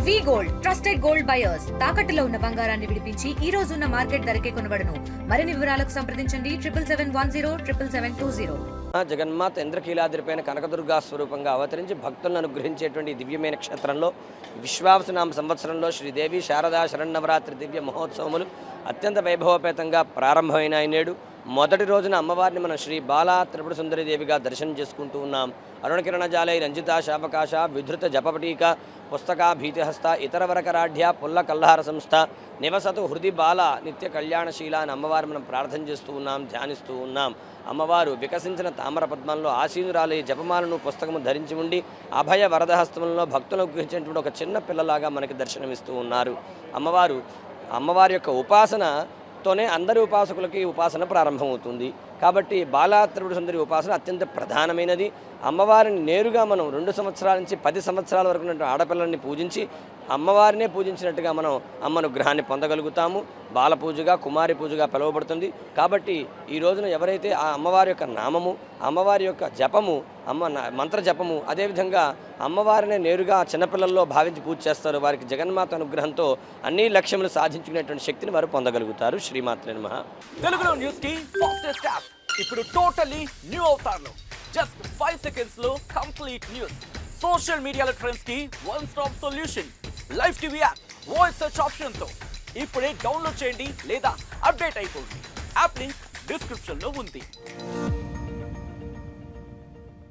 వి gold trusted gold buyers తాకట్టులో ఉన్న బంగారాన్ని విడిపించి ఈ రోజు ఉన్న మార్కెట్ ధరకే కొనబడును. మరిన్ని వివరాలకు సంప్రదించండి 77107720. జగన్మాత ఇంద్రకీలాద్రిపైన కనకదుర్గా స్వరూపంగా అవతరించి భక్తులను అనుగ్రహించేటువంటి దివ్యమైన క్షేత్రంలో విశ్వావసనామ సంవత్సరంలో శ్రీదేవి శారదా శరన్నవరాత్రి దివ్య మహోత్సవములు అత్యంత వైభవపేతంగా ప్రారంభమైన నేడు మొదటి రోజున అమ్మవారిని మనం శ్రీ బాలా త్రిపుర సుందరి దేవిగా దర్శనం చేసుకుంటూ ఉన్నాం. అరుణకిరణజాలై రంజిత శాపకాశ విధృత జపపటీక పుస్తక భీతిహస్త ఇతర వరకరాఢ్య పుల్ల కల్హార సంస్థ నివసతు హృది బాల నిత్య కళ్యాణశీల అని అమ్మవారు మనం ప్రార్థన చేస్తూ ఉన్నాం, ధ్యానిస్తూ ఉన్నాం. అమ్మవారు వికసించిన తామర పద్మంలో ఆసీనురాలై జపమాలను పుస్తకము ధరించి ఉండి అభయ వరదహస్తంలో భక్తులను గురించినటువంటి ఒక చిన్న పిల్లలాగా మనకి దర్శనమిస్తూ ఉన్నారు. అమ్మవారి యొక్క ఉపాసనతోనే అందరి ఉపాసకులకి ఉపాసన ప్రారంభమవుతుంది. కాబట్టి బాలా త్రిపుర సుందరి ఉపాసన అత్యంత ప్రధానమైనది. అమ్మవారిని నేరుగా మనం 2 సంవత్సరాల నుంచి 10 సంవత్సరాల వరకు ఆడపిల్లల్ని పూజించి అమ్మవారినే పూజించినట్టుగా మనం అమ్మనుగ్రహాన్ని పొందగలుగుతాము. బాల పూజగా కుమారి పూజగా పిలువబడుతుంది. కాబట్టి ఈ రోజున ఎవరైతే ఆ అమ్మవారి యొక్క నామము, అమ్మవారి యొక్క జపము, మంత్ర జపము, అదేవిధంగా అమ్మవారినే నేరుగా చిన్నపిల్లల్లో భావించి పూజ చేస్తారో వారికి జగన్మాత అనుగ్రహంతో అన్ని లక్ష్యములు సాధించుకునేటువంటి శక్తిని వారు పొందగలుగుతారు. శ్రీమాత్రే నమః. తెలుగులో న్యూస్ కి ఫాస్టెస్ట్ యాప్ ఇప్పుడు టోటల్లీ న్యూ అవతార్లో జస్ట్ 5 seconds లో కంప్లీట్ న్యూస్. సోషల్ మీడియాలో ట్రెండ్స్ కి one stop solution. Live TV app voice search option తో ఇప్పుడే డౌన్లోడ్ చేయండి లేదా అప్డేట్ అయిపోండి. యాప్ లింక్ డిస్క్రిప్షన్ లో ఉంది.